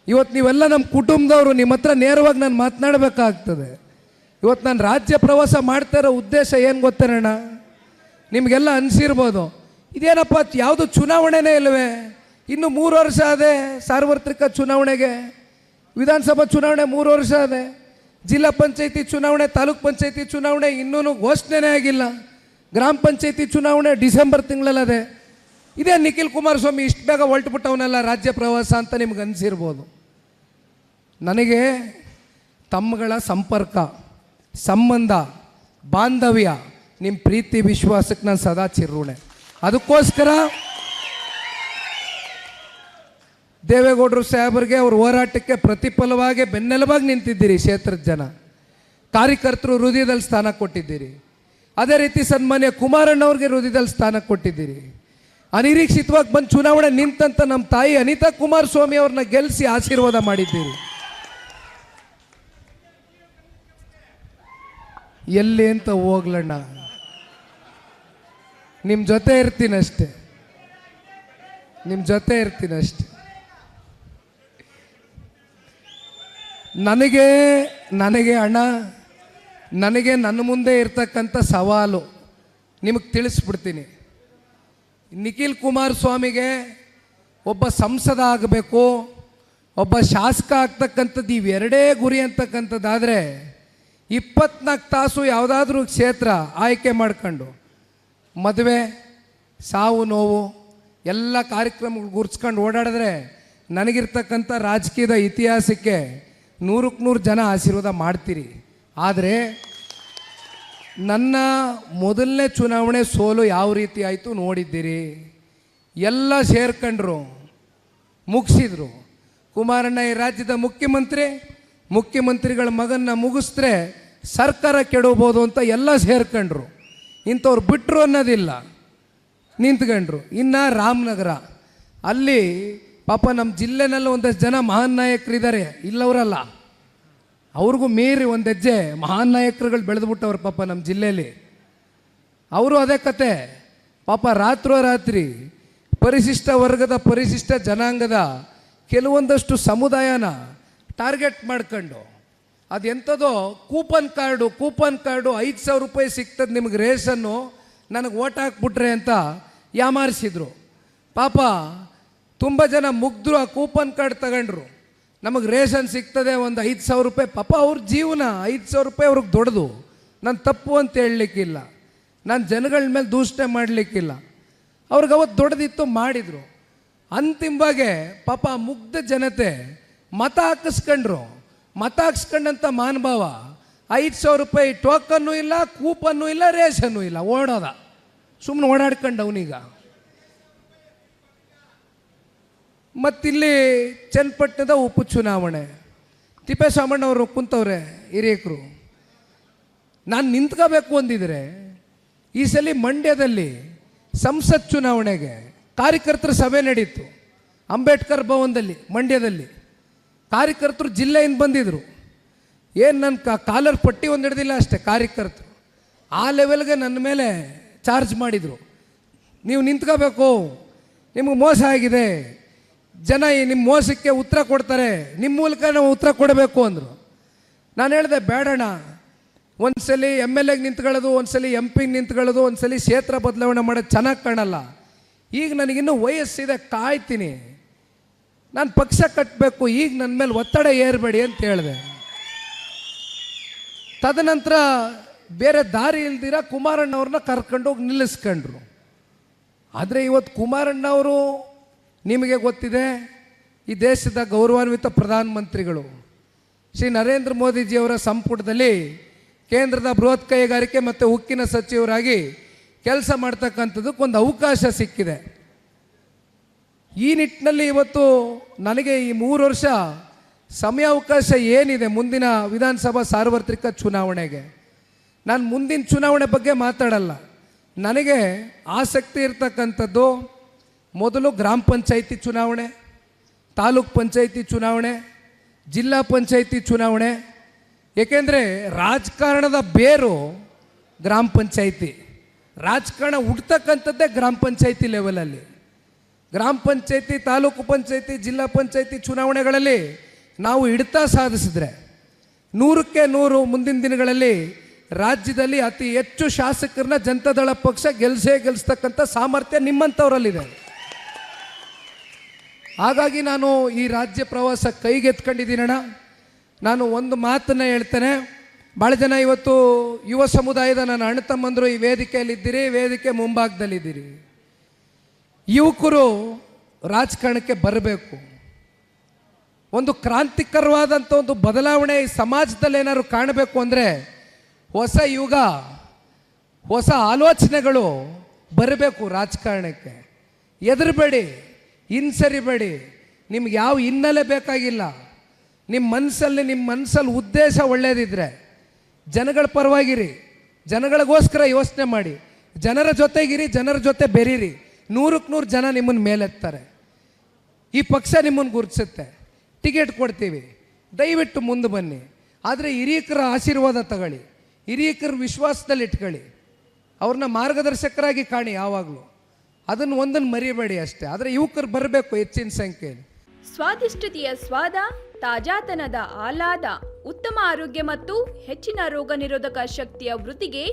ಇವತ್ತು ನೀವೆಲ್ಲ ನಮ್ಮ ಕುಟುಂಬದವರು, ನಿಮ್ಮ ಹತ್ರ ನೇರವಾಗಿ ನಾನು ಮಾತನಾಡಬೇಕಾಗ್ತದೆ. ಇವತ್ತು ನಾನು ರಾಜ್ಯ ಪ್ರವಾಸ ಮಾಡ್ತಾ ಇರೋ ಉದ್ದೇಶ ಏನು ಗೊತ್ತೇನಣ್ಣ? ನಿಮಗೆಲ್ಲ ಅನಿಸಿರ್ಬೋದು, ಇದೇನಪ್ಪ ಯಾವುದು ಚುನಾವಣೆನೇ ಇಲ್ಲವೇ, ಇನ್ನು 3 ವರ್ಷ ಅದೇ ಸಾರ್ವತ್ರಿಕ ಚುನಾವಣೆಗೆ, ವಿಧಾನಸಭಾ ಚುನಾವಣೆ 3 ವರ್ಷ ಅದೇ, ಜಿಲ್ಲಾ ಪಂಚಾಯತಿ ಚುನಾವಣೆ, ತಾಲೂಕ್ ಪಂಚಾಯತಿ ಚುನಾವಣೆ ಇನ್ನೂ ಘೋಷಣೆನೇ ಆಗಿಲ್ಲ, ಗ್ರಾಮ ಪಂಚಾಯತಿ ಚುನಾವಣೆ ಡಿಸೆಂಬರ್ ತಿಂಗಳಲ್ಲದೆ. ಇದೇ ನಿಖಿಲ್ ಕುಮಾರಸ್ವಾಮಿ ಇಷ್ಟು ಬೇಗ ಹೊರಟುಬಿಟ್ಟವನೆಲ್ಲ ರಾಜ್ಯ ಪ್ರವಾಸ ಅಂತ ನಿಮ್ಗೆ ಅನಿಸಿರ್ಬೋದು. ನನಗೆ ತಮ್ಮಗಳ ಸಂಪರ್ಕ, ಸಂಬಂಧ, ಬಾಂಧವ್ಯ, ನಿಮ್ಮ ಪ್ರೀತಿ ವಿಶ್ವಾಸಕ್ಕೆ ನಾನು ಸದಾ ಚಿರುಣೆ. ಅದಕ್ಕೋಸ್ಕರ ದೇವೇಗೌಡರು ಸಾಹೇಬರಿಗೆ ಅವ್ರ ಹೋರಾಟಕ್ಕೆ ಪ್ರತಿಫಲವಾಗಿ ಬೆನ್ನೆಲುಬಾಗಿ ನಿಂತಿದ್ದೀರಿ. ಕ್ಷೇತ್ರದ ಜನ ಕಾರ್ಯಕರ್ತರು ಹೃದಯದಲ್ಲಿ ಸ್ಥಾನ ಕೊಟ್ಟಿದ್ದೀರಿ. ಅದೇ ರೀತಿ ಸನ್ಮಾನ್ಯ ಕುಮಾರಣ್ಣವ್ರಿಗೆ ಹೃದಯದಲ್ಲಿ ಸ್ಥಾನ ಕೊಟ್ಟಿದ್ದೀರಿ. ಅನಿರೀಕ್ಷಿತವಾಗಿ ಬಂದು ಚುನಾವಣೆ ನಿಂತಂತ ನಮ್ಮ ತಾಯಿ ಅನಿತಾ ಕುಮಾರಸ್ವಾಮಿ ಅವ್ರನ್ನ ಗೆಲ್ಲಿಸಿ ಆಶೀರ್ವಾದ ಮಾಡಿದ್ದೀರಿ. ಎಲ್ಲಿ ಅಂತ ಹೋಗ್ಲಣ್ಣ, ನಿಮ್ಮ ಜೊತೆ ಇರ್ತೀನಷ್ಟೆ, ನಿಮ್ಮ ಜೊತೆ ಇರ್ತೀನಷ್ಟೆ. ನನಗೆ ಅಣ್ಣ, ನನಗೆ ನನ್ನ ಮುಂದೆ ಇರ್ತಕ್ಕಂಥ ಸವಾಲು ನಿಮಗೆ ತಿಳಿಸ್ಬಿಡ್ತೀನಿ. ನಿಖಿಲ್ ಕುಮಾರಸ್ವಾಮಿಗೆ ಒಬ್ಬ ಸಂಸದ ಆಗಬೇಕು, ಒಬ್ಬ ಶಾಸಕ ಆಗ್ತಕ್ಕಂಥದ್ದು ಇವೆರಡೇ ಗುರಿ ಅಂತಕ್ಕಂಥದ್ದಾದರೆ 24 ತಾಸು ಯಾವುದಾದ್ರೂ ಕ್ಷೇತ್ರ ಆಯ್ಕೆ ಮಾಡ್ಕೊಂಡು ಮದುವೆ, ಸಾವು ನೋವು ಎಲ್ಲ ಕಾರ್ಯಕ್ರಮಗಳು ಗುರ್ಸ್ಕೊಂಡು ಓಡಾಡಿದ್ರೆ ನನಗಿರ್ತಕ್ಕಂಥ ರಾಜಕೀಯದ ಇತಿಹಾಸಕ್ಕೆ 100ಕ್ಕೆ 100 ಜನ ಆಶೀರ್ವಾದ ಮಾಡ್ತೀರಿ. ಆದರೆ ನನ್ನ ಮೊದಲನೇ ಚುನಾವಣೆ ಸೋಲು ಯಾವ ರೀತಿ ಆಯಿತು ನೋಡಿದ್ದೀರಿ. ಎಲ್ಲ ಸೇರ್ಕೊಂಡ್ರು, ಮುಗಿಸಿದ್ರು. ಕುಮಾರಣ್ಣ ಈ ರಾಜ್ಯದ ಮುಖ್ಯಮಂತ್ರಿಗಳ ಮಗನ್ನ ಮುಗಿಸಿದ್ರೆ ಸರ್ಕಾರ ಕೆಡಬೋದು ಅಂತ ಎಲ್ಲ ಸೇರ್ಕೊಂಡ್ರು. ಇಂಥವ್ರು ಬಿಟ್ಟರು ಅನ್ನೋದಿಲ್ಲ, ನಿಂತ್ಕೊಂಡ್ರು. ಇನ್ನು ರಾಮನಗರ ಅಲ್ಲಿ ಪಾಪ ನಮ್ಮ ಜಿಲ್ಲೆನಲ್ಲಿ ಒಂದಷ್ಟು ಜನ ಮಹಾನ್ ನಾಯಕರಿದ್ದಾರೆ, ಇಲ್ಲವರಲ್ಲ, ಅವ್ರಿಗೂ ಮೀರಿ ಒಂದು ಹೆಜ್ಜೆ ಮಹಾನ್ ನಾಯಕರುಗಳು ಬೆಳೆದ್ಬಿಟ್ಟವ್ರು ಪಾಪ ನಮ್ಮ ಜಿಲ್ಲೆಯಲ್ಲಿ. ಅವರು ಅದೇ ಕತೆ ಪಾಪ. ರಾತ್ರೋರಾತ್ರಿ ಪರಿಶಿಷ್ಟ ವರ್ಗದ, ಪರಿಶಿಷ್ಟ ಜನಾಂಗದ ಕೆಲವೊಂದಷ್ಟು ಸಮುದಾಯನ ಟಾರ್ಗೆಟ್ ಮಾಡ್ಕೊಂಡು ಅದೆಂಥದೋ ಕೂಪನ್ ಕಾರ್ಡು 5,000 ರೂಪಾಯಿ ಸಿಗ್ತದೆ ನಿಮಗೆ ರೇಷನ್ನು, ನನಗೆ ಓಟ್ ಹಾಕ್ಬಿಟ್ರೆ ಅಂತ ಯಾಮಾರಿಸಿದ್ರು. ಪಾಪ ತುಂಬ ಜನ ಮುಗ್ಧರು ಆ ಕೂಪನ್ ಕಾರ್ಡ್ ತಗೊಂಡ್ರು. ನಮಗೆ ರೇಷನ್ ಸಿಗ್ತದೆ ಒಂದು 5,000 ರೂಪಾಯಿ. ಪಾಪ ಅವ್ರ ಜೀವನ 5,000 ರೂಪಾಯಿ ಅವ್ರಿಗೆ ದೊಡ್ಡದು. ನಾನು ತಪ್ಪು ಅಂತ ಹೇಳಲಿಕ್ಕಿಲ್ಲ, ನಾನು ಜನಗಳ ಮೇಲೆ ದೂಷಣೆ ಮಾಡಲಿಕ್ಕಿಲ್ಲ. ಅವ್ರಿಗೆ ಅವತ್ತು ದೊಡ್ಡದಿತ್ತು, ಮಾಡಿದರು. ಅಂತಿಮವಾಗಿ ಪಾಪ ಮುಗ್ಧ ಜನತೆ ಮತ ಹಾಕಿಸ್ಕೊಂಡಂಥ ಮಾನಭಾವ 5,000 ರೂಪಾಯಿ ಟೋಕನ್ನು ಇಲ್ಲ, ಕೂಪನ್ನು ಇಲ್ಲ, ರೇಷನ್ನು ಇಲ್ಲ, ಓಡೋದ ಸುಮ್ಮನೆ ಓಡಾಡ್ಕೊಂಡು ಅವನೀಗ. ಮತ್ತಿಲ್ಲಿ ಚನ್ನಪಟ್ಟಣದ ಉಪಚುನಾವಣೆ, ತಿಪ್ಪೇಸ್ವಾಮಣ್ಣವರು ಕುಂತವ್ರೆ ಹಿರಿಯಕರು. ನಾನು ನಿಂತ್ಕೋಬೇಕು ಅಂದಿದ್ರೆ ಈ ಸಲ ಮಂಡ್ಯದಲ್ಲಿ ಸಂಸತ್ ಚುನಾವಣೆಗೆ ಕಾರ್ಯಕರ್ತರ ಸಭೆ ನಡೀತು ಅಂಬೇಡ್ಕರ್ ಭವನದಲ್ಲಿ. ಮಂಡ್ಯದಲ್ಲಿ ಕಾರ್ಯಕರ್ತರು ಜಿಲ್ಲೆಯಿಂದ ಬಂದಿದ್ದರು. ಏನು ನನ್ನ ಕಾಲರ್ ಪಟ್ಟಿ ಒಂದು ಹಿಡ್ದಿಲ್ಲ ಅಷ್ಟೇ ಕಾರ್ಯಕರ್ತರು. ಆ ಲೆವೆಲ್ಗೆ ನನ್ನ ಮೇಲೆ ಚಾರ್ಜ್ ಮಾಡಿದರು. ನೀವು ನಿಂತ್ಕೋಬೇಕು, ನಿಮಗೆ ಮೋಸ ಆಗಿದೆ, ಜನ ನಿಮ್ಮ ಮೋಸಕ್ಕೆ ಉತ್ತರ ಕೊಡ್ತಾರೆ, ನಿಮ್ಮ ಮೂಲಕ ನಾವು ಉತ್ತರ ಕೊಡಬೇಕು ಅಂದರು. ನಾನು ಹೇಳಿದೆ ಬೇಡಣ್ಣ, ಒಂದ್ಸಲಿ MLA ನಿಂತ್ಕೊಳ್ಳೋದು, ಒಂದ್ಸಲಿ MP ನಿಂತ್ಕೊಳ್ಳೋದು, ಒಂದ್ಸಲಿ ಕ್ಷೇತ್ರ ಬದಲಾವಣೆ ಮಾಡೋದು ಚೆನ್ನಾಗಿ ಕಾಣಲ್ಲ. ಈಗ ನನಗಿನ್ನೂ ವಯಸ್ಸಿದೆ, ಕಾಯ್ತೀನಿ, ನಾನು ಪಕ್ಷ ಕಟ್ಟಬೇಕು, ಈಗ ನನ್ನ ಮೇಲೆ ಒತ್ತಡ ಏರಬೇಡಿ ಅಂತ ಹೇಳಿದೆ. ತದನಂತರ ಬೇರೆ ದಾರಿ ಇಲ್ದಿರ ಕುಮಾರಣ್ಣವ್ರನ್ನ ಕರ್ಕೊಂಡೋಗಿ ನಿಲ್ಲಿಸ್ಕೊಂಡ್ರು. ಆದರೆ ಇವತ್ತು ಕುಮಾರಣ್ಣವರು ನಿಮಗೆ ಗೊತ್ತಿದೆ, ಈ ದೇಶದ ಗೌರವಾನ್ವಿತ ಪ್ರಧಾನಮಂತ್ರಿಗಳು ಶ್ರೀ ನರೇಂದ್ರ ಮೋದಿಜಿಯವರ ಸಂಪುಟದಲ್ಲಿ ಕೇಂದ್ರದ ಬೃಹತ್ ಕೈಗಾರಿಕೆ ಮತ್ತು ಉಕ್ಕಿನ ಸಚಿವರಾಗಿ ಕೆಲಸ ಮಾಡ್ತಕ್ಕಂಥದ್ದಕ್ಕೊಂದು ಅವಕಾಶ ಸಿಕ್ಕಿದೆ. ಈ ನಿಟ್ಟಿನಲ್ಲಿ ಇವತ್ತು ನನಗೆ ಈ 3 ವರ್ಷ ಸಮಯಾವಕಾಶ ಏನಿದೆ ಮುಂದಿನ ವಿಧಾನಸಭಾ ಸಾರ್ವತ್ರಿಕ ಚುನಾವಣೆಗೆ, ನಾನು ಮುಂದಿನ ಚುನಾವಣೆ ಬಗ್ಗೆ ಮಾತಾಡಲ್ಲ. ನನಗೆ ಆಸಕ್ತಿ ಇರ್ತಕ್ಕಂಥದ್ದು ಮೊದಲು ಗ್ರಾಮ ಪಂಚಾಯಿತಿ ಚುನಾವಣೆ, ತಾಲೂಕ್ ಪಂಚಾಯಿತಿ ಚುನಾವಣೆ, ಜಿಲ್ಲಾ ಪಂಚಾಯಿತಿ ಚುನಾವಣೆ. ಏಕೆಂದರೆ ರಾಜಕಾರಣದ ಬೇರು ಗ್ರಾಮ ಪಂಚಾಯಿತಿ, ರಾಜಕಾರಣ ಹುಡ್ತಕ್ಕಂಥದ್ದೇ ಗ್ರಾಮ ಪಂಚಾಯಿತಿ ಲೆವೆಲಲ್ಲಿ. ಗ್ರಾಮ ಪಂಚಾಯತಿ, ತಾಲೂಕು ಪಂಚಾಯತಿ, ಜಿಲ್ಲಾ ಪಂಚಾಯತಿ ಚುನಾವಣೆಗಳಲ್ಲಿ ನಾವು ಹಿಡಿತ ಸಾಧಿಸಿದ್ರೆ 100ಕ್ಕೆ 100 ಮುಂದಿನ ದಿನಗಳಲ್ಲಿ ರಾಜ್ಯದಲ್ಲಿ ಅತಿ ಹೆಚ್ಚು ಶಾಸಕರನ್ನ ಜನತಾದಳ ಪಕ್ಷ ಗೆಲ್ಲಿಸ್ತಕ್ಕಂಥ ಸಾಮರ್ಥ್ಯ ನಿಮ್ಮಂಥವರಲ್ಲಿದೆ. ಹಾಗಾಗಿ ನಾನು ಈ ರಾಜ್ಯ ಪ್ರವಾಸ ಕೈಗೆತ್ಕೊಂಡಿದ್ದೀನಣ್ಣ. ನಾನು ಒಂದು ಮಾತನ್ನು ಹೇಳ್ತೇನೆ. ಭಾಳ ಜನ ಇವತ್ತು ಯುವ ಸಮುದಾಯದ ನನ್ನ ಅಣ್ಣ ತಮ್ಮಂದರು ಈ ವೇದಿಕೆಯಲ್ಲಿದ್ದೀರಿ, ವೇದಿಕೆ ಮುಂಭಾಗದಲ್ಲಿದ್ದೀರಿ. ಯುವಕರು ರಾಜಕಾರಣಕ್ಕೆ ಬರಬೇಕು. ಒಂದು ಕ್ರಾಂತಿಕರವಾದಂಥ ಒಂದು ಬದಲಾವಣೆ ಈ ಸಮಾಜದಲ್ಲಿ ಏನಾದ್ರು ಕಾಣಬೇಕು ಅಂದರೆ ಹೊಸ ಯುಗ, ಹೊಸ ಆಲೋಚನೆಗಳು ಬರಬೇಕು ರಾಜಕಾರಣಕ್ಕೆ. ಹೆದರಬೇಡಿ, ಹಿಂಸರಿಬೇಡಿ. ನಿಮ್ಗೆ ಯಾವ ಹಿನ್ನೆಲೆ ಬೇಕಾಗಿಲ್ಲ. ನಿಮ್ಮ ಮನಸ್ಸಲ್ಲಿ ಉದ್ದೇಶ ಒಳ್ಳೆಯದಿದ್ದರೆ ಜನಗಳ ಪರವಾಗಿರಿ, ಜನಗಳಿಗೋಸ್ಕರ ಯೋಚನೆ ಮಾಡಿ, ಜನರ ಜೊತೆಗಿರಿ, ಜನರ ಜೊತೆ ಬೆರೀರಿ. 100ಕ್ಕೆ 100 ಜನ ನಿಮ್ಮನ್ನು ಮೇಲೆತ್ತಾರೆ. ಈ ಪಕ್ಷ ನಿಮ್ಮನ್ನು ಗುರುತಿಸುತ್ತೆ. ಟಿಕೆಟ್ ಕೊಡ್ತೀವಿ, ದಯವಿಟ್ಟು ಮುಂದೆ ಬನ್ನಿ. ಆದರೆ ಹಿರಿಯಕರ ಆಶೀರ್ವಾದ ತಗೊಳ್ಳಿ, ಹಿರಿಯಕರ ವಿಶ್ವಾಸದಲ್ಲಿ ಇಟ್ಕೊಳ್ಳಿ, ಅವ್ರನ್ನ ಮಾರ್ಗದರ್ಶಕರಾಗಿ ಕಾಣಿ ಯಾವಾಗಲೂ. ಒಂದನ್ನು ಮರಿಬೇಡಿ ಅಷ್ಟೇ. ಆದರೆ ಯುವಕರು ಬರಬೇಕು ಹೆಚ್ಚಿನ ಸಂಖ್ಯೆಯಲ್ಲಿ. ಸ್ವಾದಿಷ್ಟತೆಯ ಸ್ವಾದ, ತಾಜಾತನದ ಆಹ್ಲಾದ, ಉತ್ತಮ ಆರೋಗ್ಯ ಮತ್ತು ಹೆಚ್ಚಿನ ರೋಗ ನಿರೋಧಕ ಶಕ್ತಿಯ ವೃದ್ಧಿಗೆ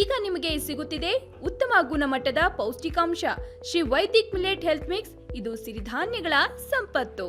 ಈಗ ನಿಮಗೆ ಸಿಗುತ್ತಿದೆ ಉತ್ತಮ ಗುಣಮಟ್ಟದ ಪೌಷ್ಟಿಕಾಂಶ. Shri Vaidik millet health mix. ಇದು ಸಿರಿಧಾನ್ಯಗಳ ಸಂಪತ್ತು.